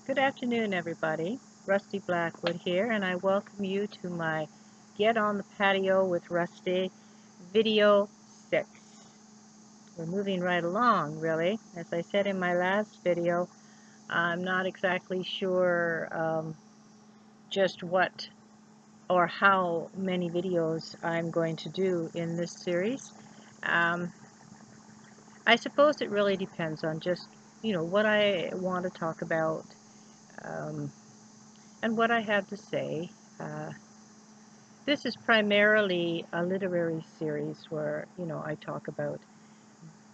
Good afternoon, everybody. Rusty Blackwood here, and I welcome you to my Get on the Patio with Rusty video 6. We're moving right along, really. As I said in my last video, I'm not exactly sure just what or how many videos I'm going to do in this series. Um, I suppose it really depends on just, what I want to talk about. Um, and what I have to say. This is primarily a literary series where, I talk about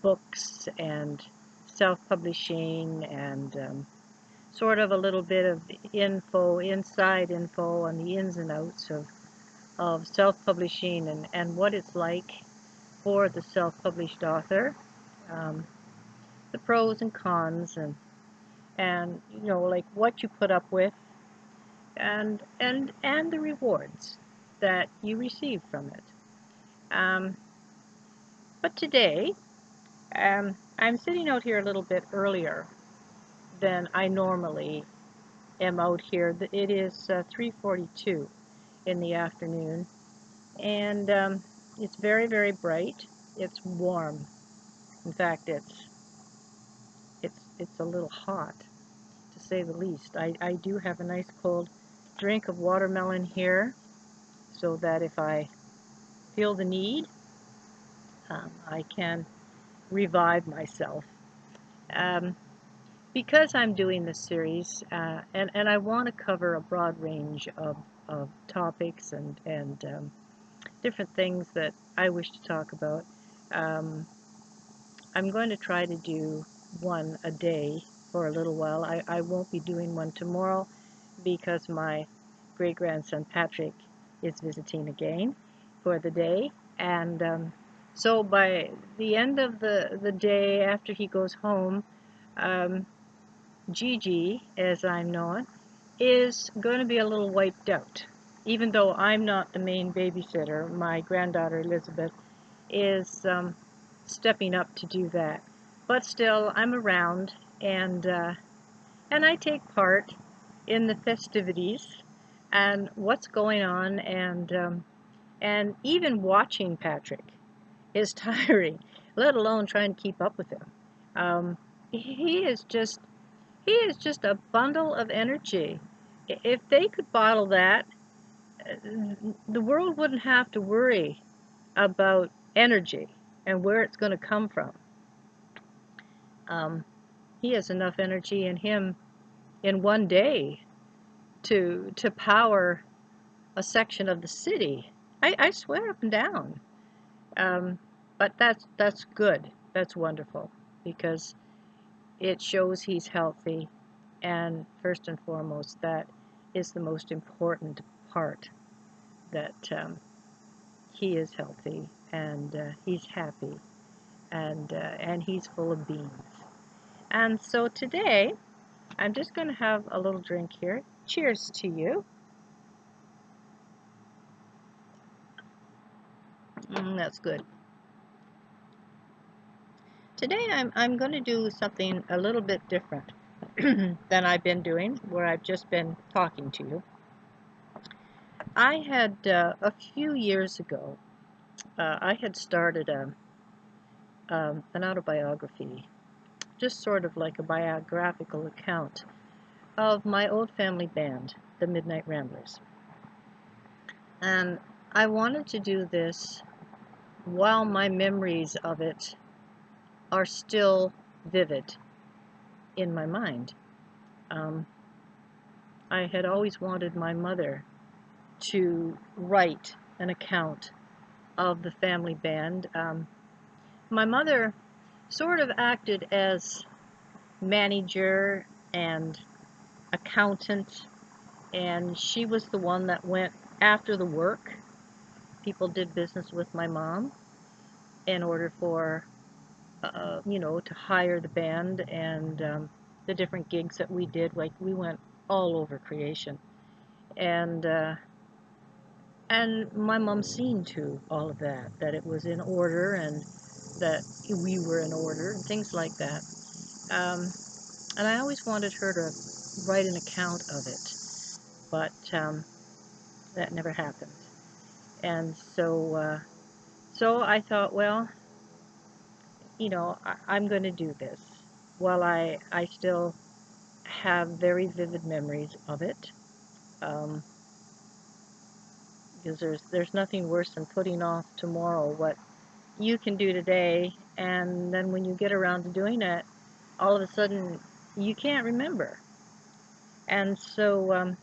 books and self-publishing and sort of a little bit of inside info on the ins and outs of self-publishing and what it's like for the self-published author, um, the pros and cons and like what you put up with and the rewards that you receive from it. But today, I'm sitting out here a little bit earlier than I normally am out here. It is 3:42 in the afternoon, and it's very, very bright. It's warm. In fact, it's a little hot, to say the least. I do have a nice cold drink of watermelon here, so that if I feel the need, I can revive myself. Um, because I'm doing this series, and I want to cover a broad range of topics and different things that I wish to talk about, um, I'm going to try to do one a day for a little while. I won't be doing one tomorrow because my great-grandson Patrick is visiting again for the day. And so by the end of the day, after he goes home, um, Gigi, as I'm known, is going to be a little wiped out. Even though I'm not the main babysitter, my granddaughter Elizabeth is stepping up to do that. But still, I'm around, and I take part in the festivities and what's going on, and even watching Patrick is tiring, let alone trying to keep up with him. Um, he is just he is just a bundle of energy. If they could bottle that, the world wouldn't have to worry about energy and where it's going to come from. Um, he has enough energy in him in one day to power a section of the city. I swear up and down. Um, but that's good. That's wonderful because it shows he's healthy, and first and foremost, that is the most important part. That he is healthy and he's happy and he's full of beans. And so today, I'm just going to have a little drink here. Cheers to you. That's good. Today I'm going to do something a little bit different than I've been doing, where I've just been talking to you. I had a few years ago, I had started an autobiography, just sort of like a biographical account of my old family band, the Midnight Ramblers. And I wanted to do this while my memories of it are still vivid in my mind. I had always wanted my mother to write an account of the family band. My mother sort of acted as manager and accountant, and she was the one that went after the work. People did business with my mom in order for, to hire the band and the different gigs that we did. Like, we went all over creation. And my mom seen to all of that it was in order and that we were in order and things like that. And I always wanted her write an account of it, but that never happened. And so I thought, well, I'm going to do this while I still have very vivid memories of it. Um, because there's nothing worse than putting off tomorrow what you can do today, and then when you get around to doing it, all of a sudden you can't remember. And so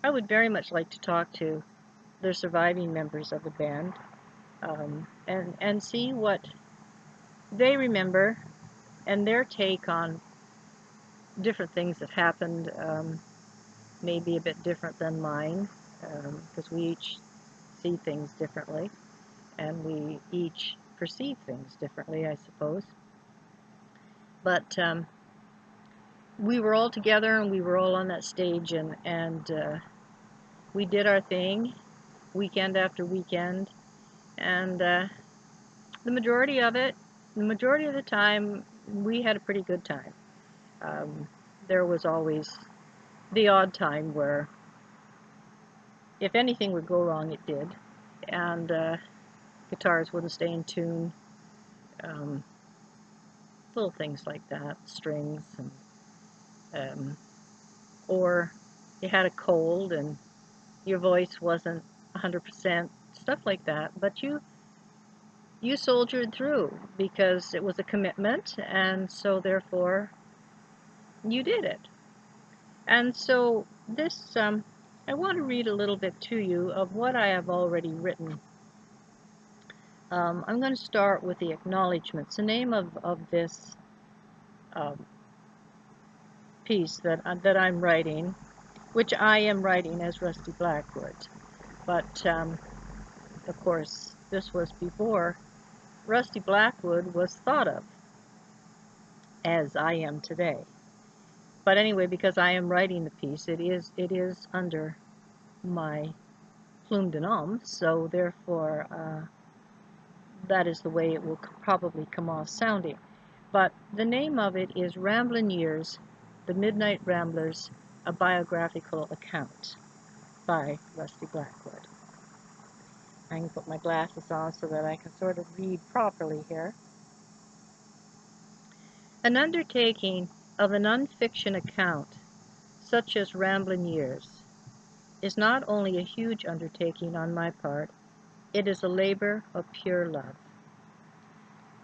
I would very much like to talk to the surviving members of the band, and see what they remember and their take on different things that happened, maybe a bit different than mine, because we each see things differently, and we each perceive things differently, I suppose. But we were all together, and we were all on that stage, and we did our thing weekend after weekend, and the majority of the time, we had a pretty good time. There was always the odd time where if anything would go wrong, it did, and guitars wouldn't stay in tune, um, little things like that, strings, and or you had a cold and your voice wasn't 100%, stuff like that. But you soldiered through because it was a commitment, and so therefore you did it. And so this, I want to read a little bit to you of what I have already written. I'm going to start with the acknowledgments. The name of this piece that I'm writing, which I am writing as Rusty Blackwood, but of course this was before Rusty Blackwood was thought of as I am today. But anyway, because I am writing the piece, it is under my plume de nom, so therefore that is the way it will probably come off sounding. But the name of it is Ramblin' Years, The Midnight Ramblers, A Biographical Account by Rusty Blackwood. I can put my glasses on so that I can sort of read properly here. An undertaking of an unfiction account, such as Ramblin' Years, is not only a huge undertaking on my part, it is a labor of pure love.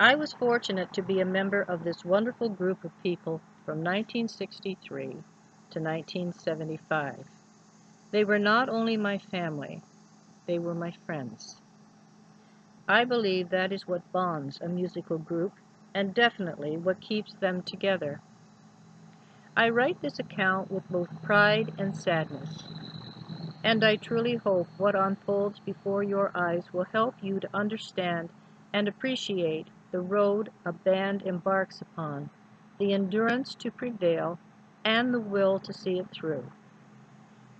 I was fortunate to be a member of this wonderful group of people from 1963 to 1975. They were not only my family, they were my friends. I believe that is what bonds a musical group, and definitely what keeps them together. I write this account with both pride and sadness, and I truly hope what unfolds before your eyes will help you to understand and appreciate the road a band embarks upon, the endurance to prevail, and the will to see it through.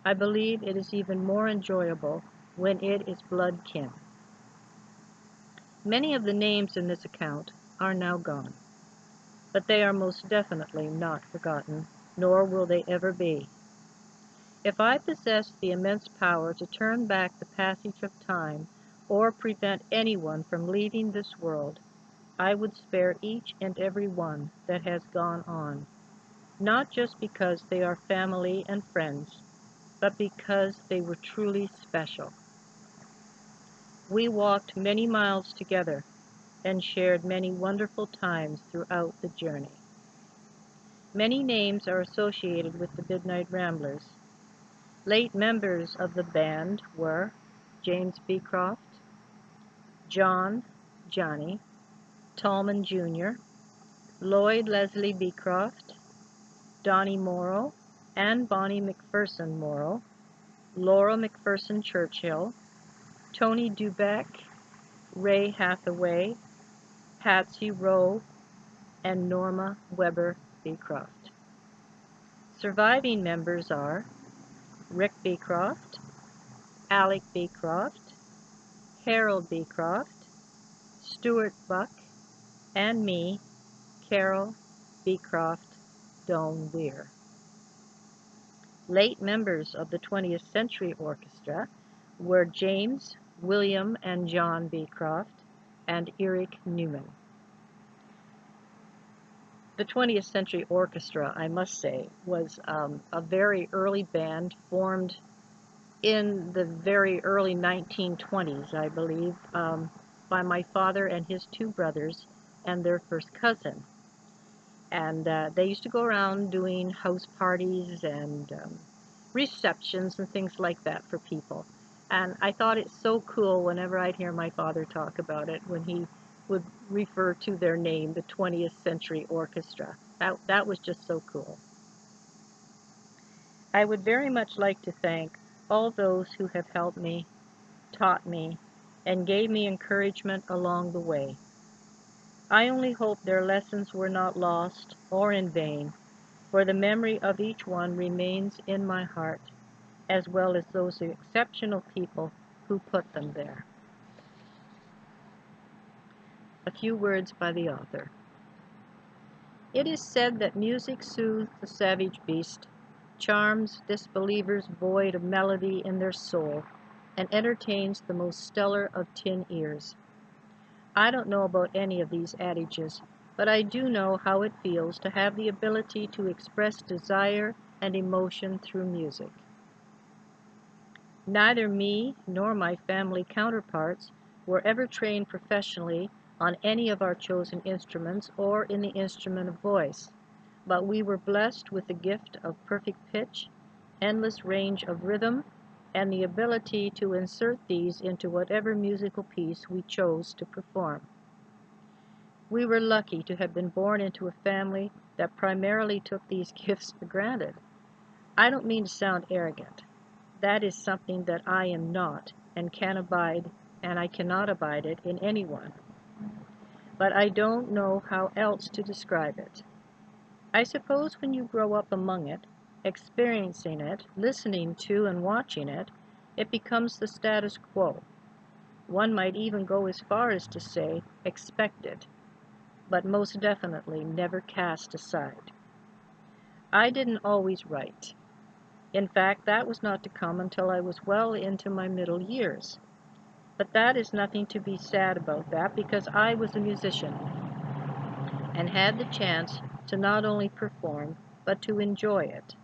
I believe it is even more enjoyable when it is blood kin. Many of the names in this account are now gone, but they are most definitely not forgotten, nor will they ever be. If I possessed the immense power to turn back the passage of time or prevent anyone from leaving this world, I would spare each and every one that has gone on, not just because they are family and friends, but because they were truly special. We walked many miles together and shared many wonderful times throughout the journey. Many names are associated with the Midnight Ramblers. Late members of the band were James Beecroft, John, Johnny, Tallman Jr., Lloyd Leslie Beecroft, Donnie Morrow and Bonnie McPherson Morrow, Laura McPherson Churchill, Tony Dubeck, Ray Hathaway, Patsy Rowe, and Norma Weber Beecroft. Surviving members are Rick Beecroft, Alec Beecroft, Harold Beecroft, Stuart Buck, and me, Carol Beecroft Doan Weir. Late members of the 20th Century Orchestra were James, William, and John Beecroft, and Eric Newman. The 20th Century Orchestra, I must say, was a very early band formed in the very early 1920s, I believe, by my father and his two brothers and their first cousin. And they used to go around doing house parties and receptions and things like that for people. And I thought it's so cool whenever I'd hear my father talk about it, when he would refer to their name, the 20th Century Orchestra. That was just so cool. I would very much like to thank all those who have helped me, taught me, and gave me encouragement along the way. I only hope their lessons were not lost or in vain, for the memory of each one remains in my heart, as well as those exceptional people who put them there. A few words by the author. It is said that music soothes the savage beast, charms disbelievers void of melody in their soul, and entertains the most stellar of tin ears. I don't know about any of these adages, but I do know how it feels to have the ability to express desire and emotion through music. Neither me nor my family counterparts were ever trained professionally on any of our chosen instruments or in the instrument of voice, but we were blessed with the gift of perfect pitch, endless range of rhythm, and the ability to insert these into whatever musical piece we chose to perform. We were lucky to have been born into a family that primarily took these gifts for granted. I don't mean to sound arrogant. That is something that I am not and can abide, and I cannot abide it in anyone. But I don't know how else to describe it. I suppose when you grow up among it, experiencing it, listening to and watching it, it becomes the status quo. One might even go as far as to say expected, but most definitely never cast aside. I didn't always write. In fact, that was not to come until I was well into my middle years. But that is nothing to be sad about that, because I was a musician and had the chance to not only perform, but to enjoy it.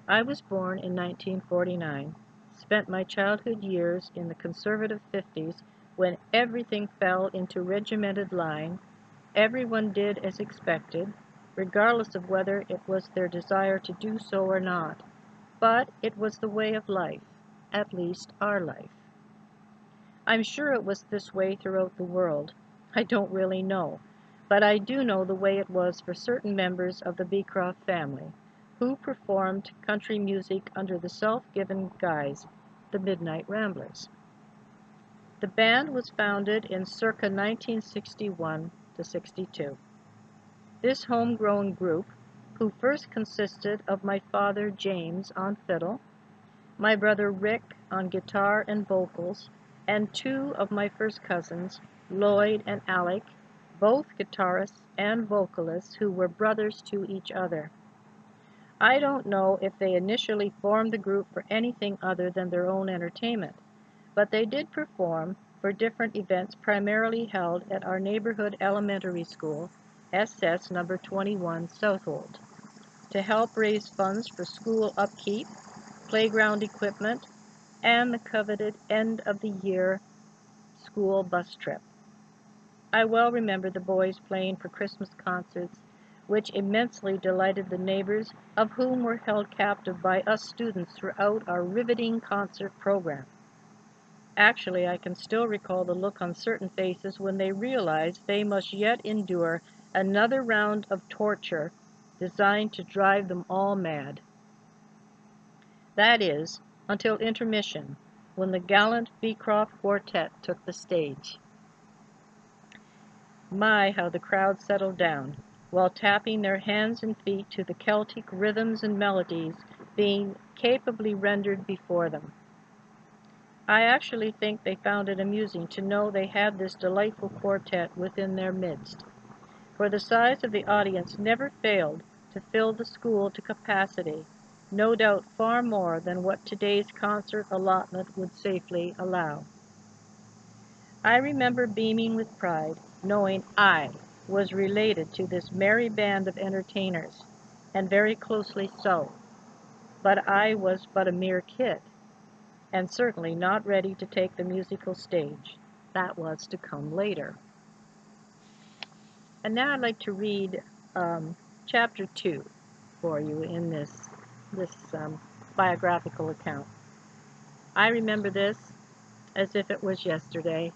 I was born in 1949, spent my childhood years in the conservative 50s when everything fell into regimented line, everyone did as expected, regardless of whether it was their desire to do so or not. But it was the way of life, at least our life. I'm sure it was this way throughout the world. I don't really know, but I do know the way it was for certain members of the Beecroft family, who performed country music under the self-given guise, the Midnight Ramblers. The band was founded in circa 1961 to 62. This homegrown group, who first consisted of my father James on fiddle, my brother Rick on guitar and vocals, and two of my first cousins, Lloyd and Alec, both guitarists and vocalists who were brothers to each other. I don't know if they initially formed the group for anything other than their own entertainment, but they did perform for different events primarily held at our neighborhood elementary school, SS number 21 Southold, to help raise funds for school upkeep, playground equipment, and the coveted end-of-the-year school bus trip. I well remember the boys playing for Christmas concerts, which immensely delighted the neighbors, of whom were held captive by us students throughout our riveting concert program. Actually, I can still recall the look on certain faces when they realized they must yet endure another round of torture designed to drive them all mad. That is, until intermission, when the gallant Beecroft Quartet took the stage. My, how the crowd settled down, while tapping their hands and feet to the Celtic rhythms and melodies being capably rendered before them. I actually think they found it amusing to know they had this delightful quartet within their midst, for the size of the audience never failed to fill the school to capacity, no doubt far more than what today's concert allotment would safely allow. I remember beaming with pride, knowing I was related to this merry band of entertainers, and very closely so, but I was but a mere kid, and certainly not ready to take the musical stage. That was to come later. And now I'd like to read chapter 2 for you in this biographical account. I remember this as if it was yesterday,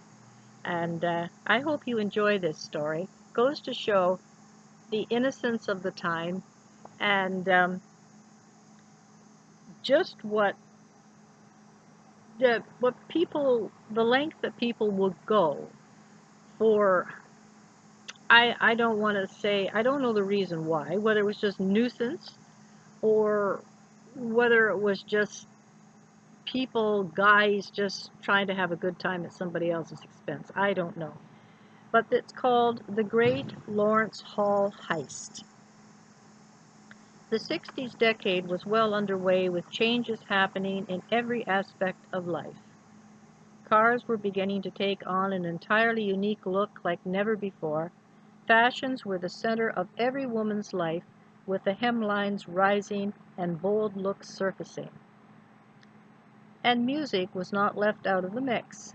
and I hope you enjoy this story. It goes to show the innocence of the time and just the length that people would go for. I don't want to say, I don't know the reason why, whether it was just nuisance or whether it was just guys just trying to have a good time at somebody else's expense. I don't know. But it's called The Great Lawrence Hall Heist. The 60s decade was well underway with changes happening in every aspect of life. Cars were beginning to take on an entirely unique look like never before. Fashions were the center of every woman's life, with the hemlines rising and bold looks surfacing. And music was not left out of the mix.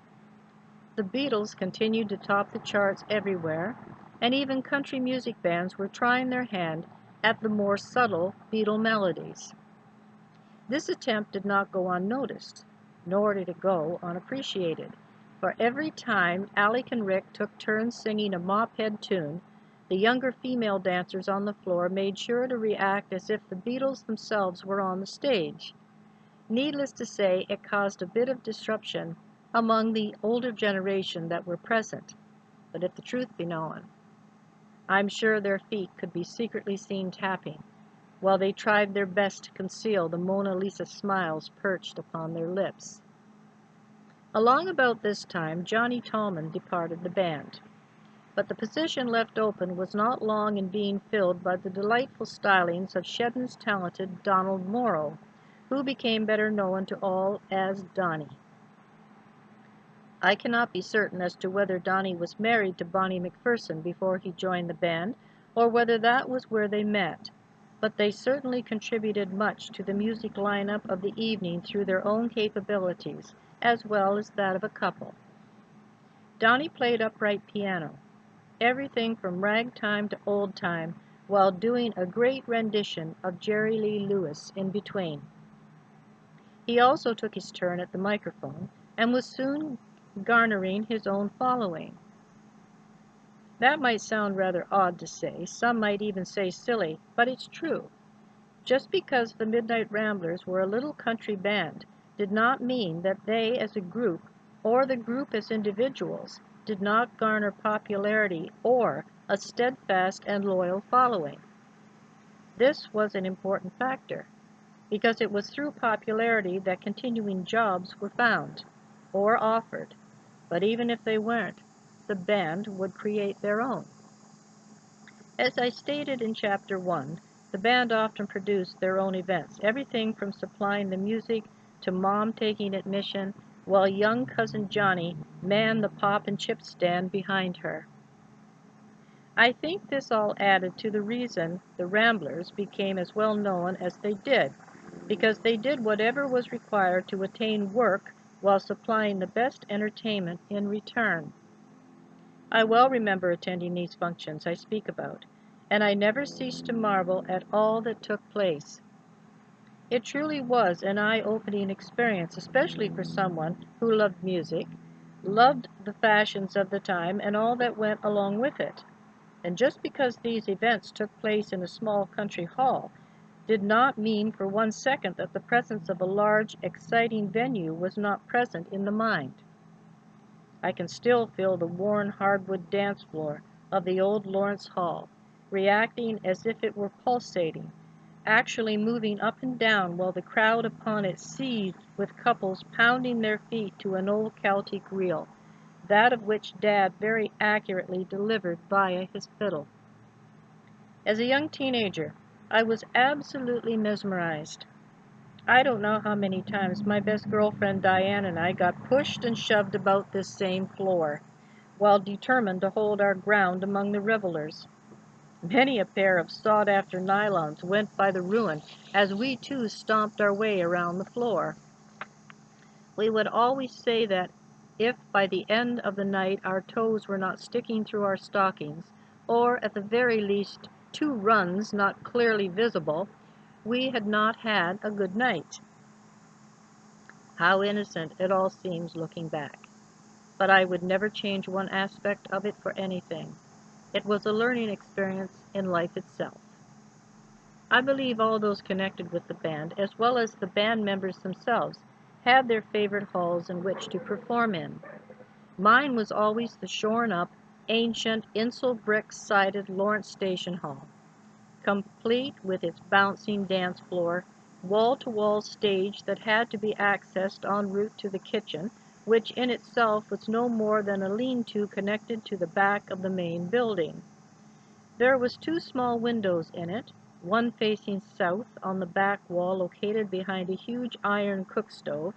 The Beatles continued to top the charts everywhere, and even country music bands were trying their hand at the more subtle Beatle melodies. This attempt did not go unnoticed, nor did it go unappreciated, for every time Alec and Rick took turns singing a mop-head tune, the younger female dancers on the floor made sure to react as if the Beatles themselves were on the stage. Needless to say, it caused a bit of disruption among the older generation that were present, but if the truth be known, I'm sure their feet could be secretly seen tapping, while they tried their best to conceal the Mona Lisa smiles perched upon their lips. Along about this time, Johnny Tallman departed the band, but the position left open was not long in being filled by the delightful stylings of Shedden's talented Donald Morrow, who became better known to all as Donnie. I cannot be certain as to whether Donnie was married to Bonnie McPherson before he joined the band, or whether that was where they met, but they certainly contributed much to the music lineup of the evening through their own capabilities, as well as that of a couple. Donnie played upright piano, everything from ragtime to old time, while doing a great rendition of Jerry Lee Lewis in between. He also took his turn at the microphone, and was soon garnering his own following. That might sound rather odd to say, some might even say silly, but it's true. Just because the Midnight Ramblers were a little country band did not mean that they as a group, or the group as individuals, did not garner popularity or a steadfast and loyal following. This was an important factor, because it was through popularity that continuing jobs were found, or offered. But even if they weren't, the band would create their own. As I stated in Chapter 1, the band often produced their own events, everything from supplying the music to Mom taking admission, while young Cousin Johnny manned the pop and chip stand behind her. I think this all added to the reason the Ramblers became as well known as they did, because they did whatever was required to attain work while supplying the best entertainment in return. I well remember attending these functions I speak about, and I never ceased to marvel at all that took place. It truly was an eye-opening experience, especially for someone who loved music, loved the fashions of the time, and all that went along with it. And just because these events took place in a small country hall did not mean for one second that the presence of a large, exciting venue was not present in the mind. I can still feel the worn hardwood dance floor of the old Lawrence Hall, reacting as if it were pulsating, actually moving up and down while the crowd upon it seethed with couples pounding their feet to an old Celtic reel, that of which Dad very accurately delivered via his fiddle. As a young teenager, I was absolutely mesmerized. I don't know how many times my best girlfriend Diane and I got pushed and shoved about this same floor, while determined to hold our ground among the revelers. Many a pair of sought-after nylons went by the ruin as we too stomped our way around the floor. We would always say that if by the end of the night our toes were not sticking through our stockings, or at the very least 2 runs not clearly visible, we had not had a good night. How innocent it all seems looking back. But I would never change one aspect of it for anything. It was a learning experience in life itself. I believe all those connected with the band, as well as the band members themselves, had their favorite halls in which to perform in. Mine was always the shorn-up, ancient, insel brick-sided Lawrence Station Hall, complete with its bouncing dance floor, wall-to-wall stage that had to be accessed en route to the kitchen, which in itself was no more than a lean-to connected to the back of the main building. There was 2 small windows in it, one facing south on the back wall located behind a huge iron cook stove,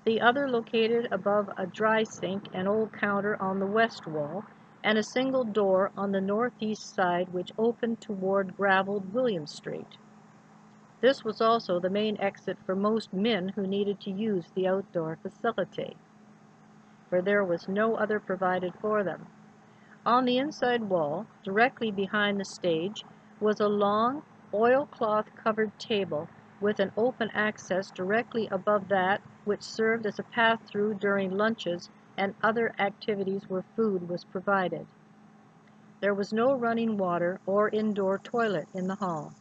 the other located above a dry sink and old counter on the west wall, and a single door on the northeast side which opened toward graveled William Street. This was also the main exit for most men who needed to use the outdoor facility, for there was no other provided for them. On the inside wall, directly behind the stage, was a long, oilcloth-covered table with an open access directly above that which served as a pass-through during lunches and other activities where food was provided. There was no running water or indoor toilet in the hall.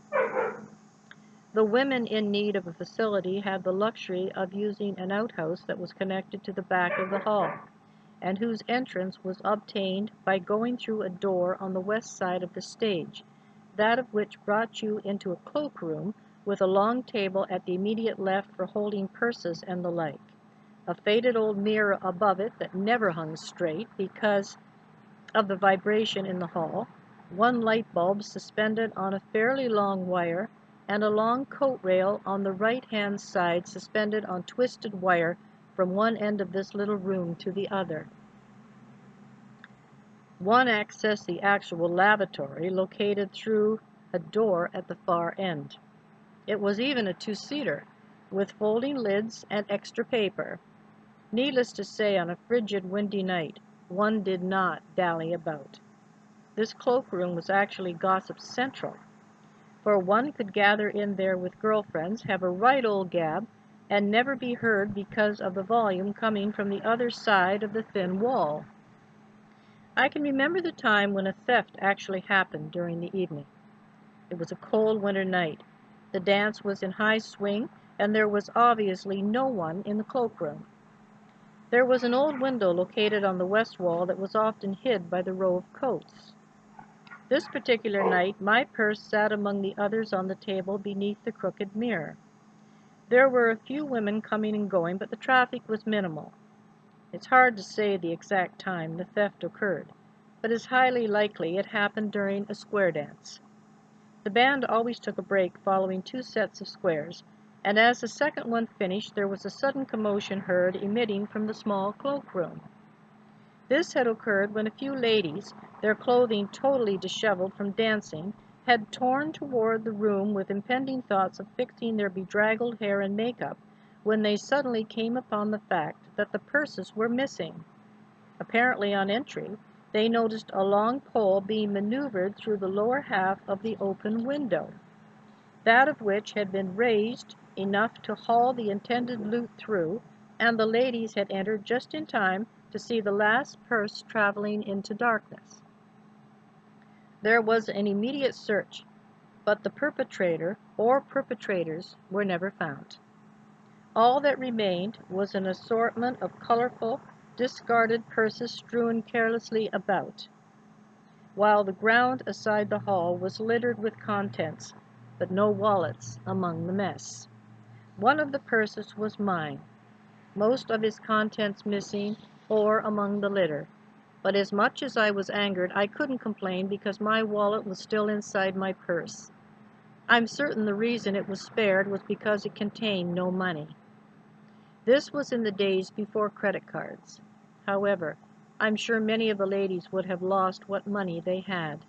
The women in need of a facility had the luxury of using an outhouse that was connected to the back of the hall, and whose entrance was obtained by going through a door on the west side of the stage, that of which brought you into a cloakroom with a long table at the immediate left for holding purses and the like, a faded old mirror above it that never hung straight because of the vibration in the hall, 1 light bulb suspended on a fairly long wire, and a long coat rail on the right-hand side suspended on twisted wire from one end of this little room to the other. One accessed the actual lavatory located through a door at the far end. It was even a 2-seater, with folding lids and extra paper. Needless to say, on a frigid, windy night, one did not dally about. This cloakroom was actually gossip central, for one could gather in there with girlfriends, have a right old gab, and never be heard because of the volume coming from the other side of the thin wall. I can remember the time when a theft actually happened during the evening. It was a cold winter night. The dance was in high swing, and there was obviously no one in the cloakroom. There was an old window located on the west wall that was often hid by the row of coats. This particular night, my purse sat among the others on the table beneath the crooked mirror. There were a few women coming and going, but the traffic was minimal. It's hard to say the exact time the theft occurred, but it's highly likely it happened during a square dance. The band always took a break following 2 sets of squares, and as the second one finished, there was a sudden commotion heard emitting from the small cloakroom. This had occurred when a few ladies, their clothing totally disheveled from dancing, had torn toward the room with impending thoughts of fixing their bedraggled hair and makeup, when they suddenly came upon the fact that the purses were missing. Apparently on entry, they noticed a long pole being maneuvered through the lower half of the open window, that of which had been raised enough to haul the intended loot through, and the ladies had entered just in time to see the last purse traveling into darkness. There was an immediate search, but the perpetrator or perpetrators were never found. All that remained was an assortment of colorful, discarded purses strewn carelessly about, while the ground aside the hall was littered with contents, but no wallets among the mess. One of the purses was mine, most of its contents missing or among the litter, but as much as I was angered, I couldn't complain because my wallet was still inside my purse. I'm certain the reason it was spared was because it contained no money. This was in the days before credit cards. However, I'm sure many of the ladies would have lost what money they had.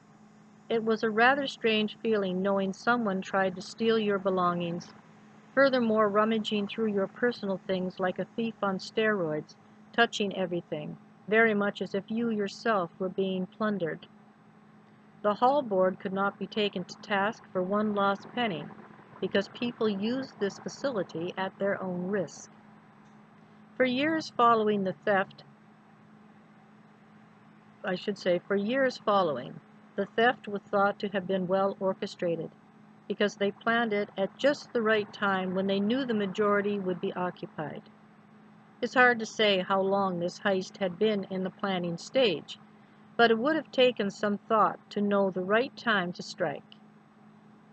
It was a rather strange feeling knowing someone tried to steal your belongings, furthermore rummaging through your personal things like a thief on steroids, touching everything, very much as if you yourself were being plundered. The hall board could not be taken to task for one lost penny, because people used this facility at their own risk. For years following, the theft was thought to have been well orchestrated, because they planned it at just the right time when they knew the majority would be occupied. It's hard to say how long this heist had been in the planning stage, but it would have taken some thought to know the right time to strike.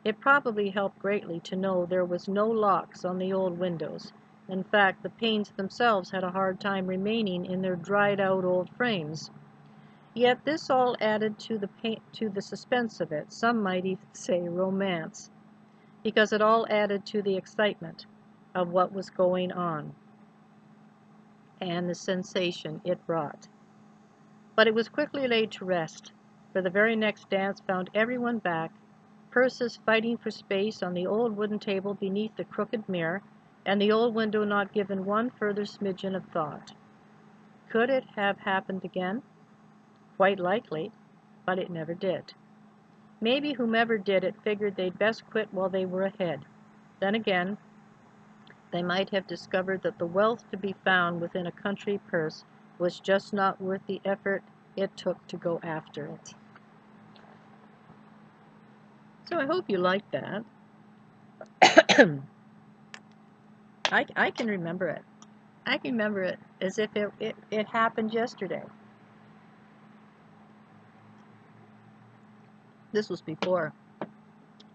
It probably helped greatly to know there was no locks on the old windows. In fact, the panes themselves had a hard time remaining in their dried-out old frames. Yet this all added to the suspense of it, some might even say romance, because it all added to the excitement of what was going on and the sensation it brought. But it was quickly laid to rest, for the very next dance found everyone back, purses fighting for space on the old wooden table beneath the crooked mirror, and the old window not given one further smidgen of thought. Could it have happened again? Quite likely, but it never did. Maybe whomever did it figured they'd best quit while they were ahead. Then again, they might have discovered that the wealth to be found within a country purse was just not worth the effort it took to go after it. So I hope you liked that. I can remember it. I can remember it as if it happened yesterday. This was before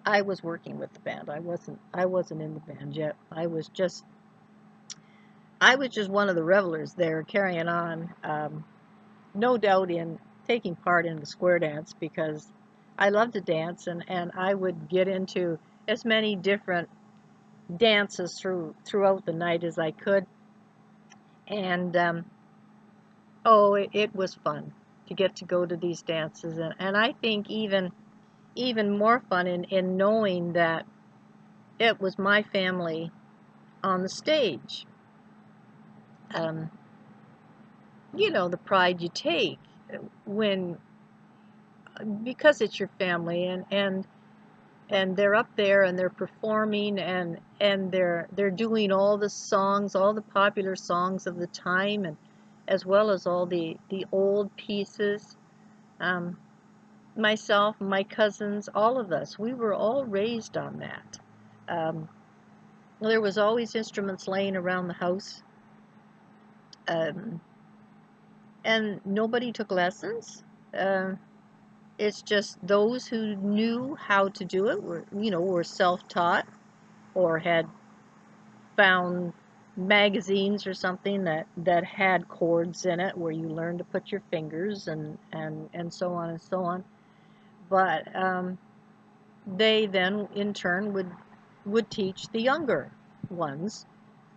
I was working with the band. I wasn't in the band yet. I was just one of the revelers there, carrying on, no doubt in taking part in the square dance, because I love to dance, and I would get into as many different dances throughout the night as I could. And it was fun to get to go to these dances, and I think even more fun in knowing that it was my family on the stage. The pride you take when, because it's your family, and they're up there and they're performing, and they're doing all the songs, all the popular songs of the time, and as well as all the old pieces. Myself, my cousins, all of us, we were all raised on that. There was always instruments laying around the house, and nobody took lessons. It's just those who knew how to do it were self-taught, or had found magazines or something that had chords in it where you learned to put your fingers and so on and so on. But they then in turn would teach the younger ones,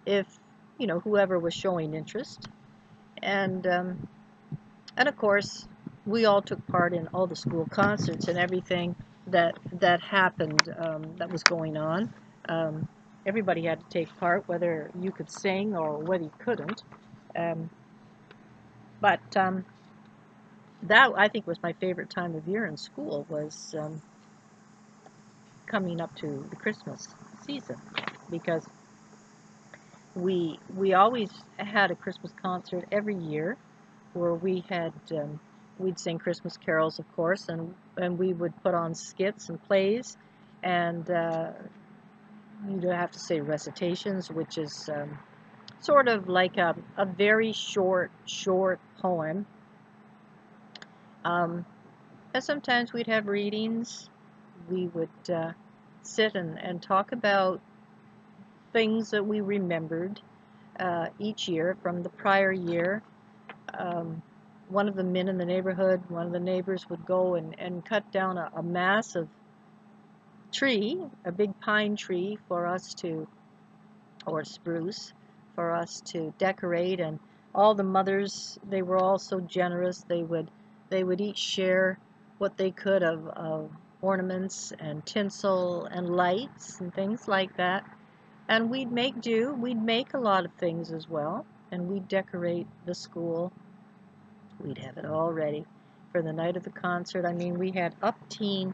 if whoever was showing interest. And of course, we all took part in all the school concerts and everything that happened, that was going on. Everybody had to take part, whether you could sing or whether you couldn't. But that, I think, was my favorite time of year in school, was coming up to the Christmas season, because we always had a Christmas concert every year, where we'd sing Christmas carols, of course, and we would put on skits and plays, and you'd have to say recitations, which is sort of like a very short poem. And sometimes we'd have readings. We would sit and talk about things that we remembered each year from the prior year. One of the men in the neighborhood, one of the neighbors, would go and cut down a massive tree, a big pine tree for us to, or spruce, for us to decorate. And all the mothers, they were all so generous. They would each share what they could of ornaments and tinsel and lights and things like that. And we'd make do. We'd make a lot of things as well. And we'd decorate the school. We'd have it all ready for the night of the concert. I mean, we had up-teen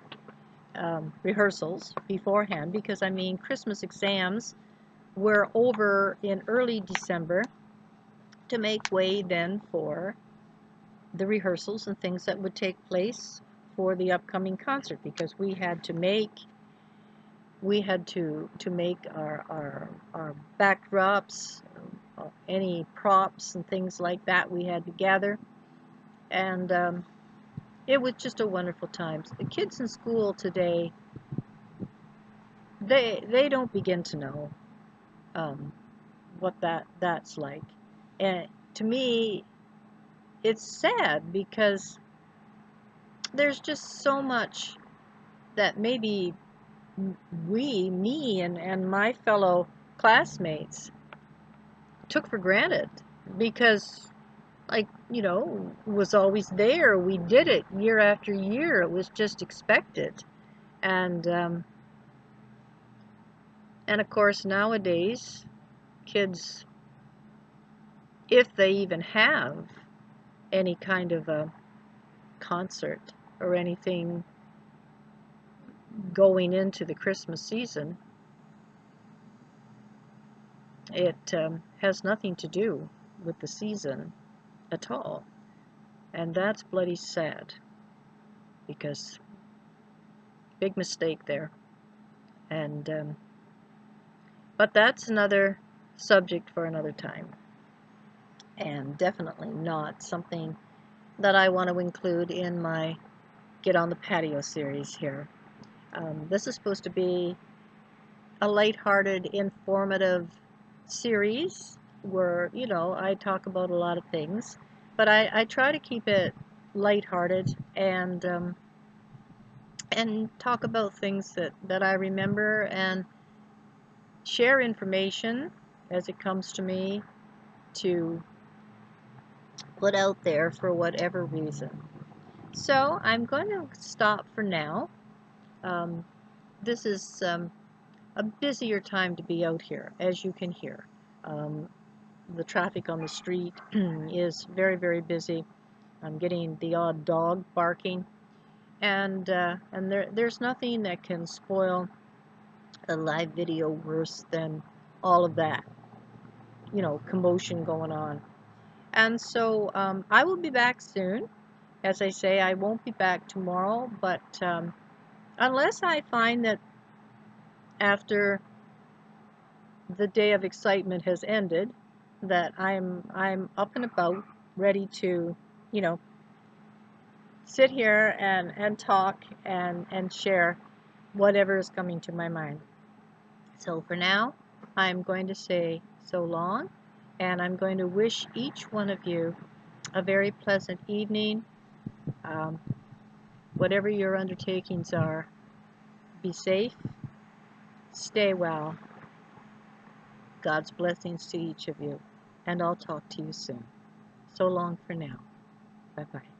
rehearsals beforehand because, I mean, Christmas exams were over in early December to make way then for the rehearsals and things that would take place for the upcoming concert, because we had to make our backdrops, any props and things like that we had to gather. And it was just a wonderful time. The kids in school today, they don't begin to know what that's like. And to me, it's sad because there's just so much that maybe me and my fellow classmates took for granted because, like, you know, was always there. We did it year after year. It was just expected. And of course, nowadays, kids, if they even have any kind of a concert or anything going into the Christmas season, it has nothing to do with the season at all. And that's bloody sad, because big mistake there. And but that's another subject for another time, and definitely not something that I want to include in my Get on the Patio series here. This is supposed to be a lighthearted, informative series where, you know, I talk about a lot of things, but I try to keep it lighthearted and talk about things that I remember and share information as it comes to me to put out there for whatever reason. So I'm going to stop for now. This is a busier time to be out here, as you can hear. The traffic on the street is very, very busy. I'm getting the odd dog barking, and there's nothing that can spoil a live video worse than all of that, you know, commotion going on. And so I will be back soon. As I say, I won't be back tomorrow, but unless I find that after the day of excitement has ended, that I'm up and about, ready to, you know, sit here and talk and share whatever is coming to my mind. So for now, I'm going to say so long, and I'm going to wish each one of you a very pleasant evening. Whatever your undertakings are, be safe, stay well. God's blessings to each of you, and I'll talk to you soon. So long for now. Bye-bye.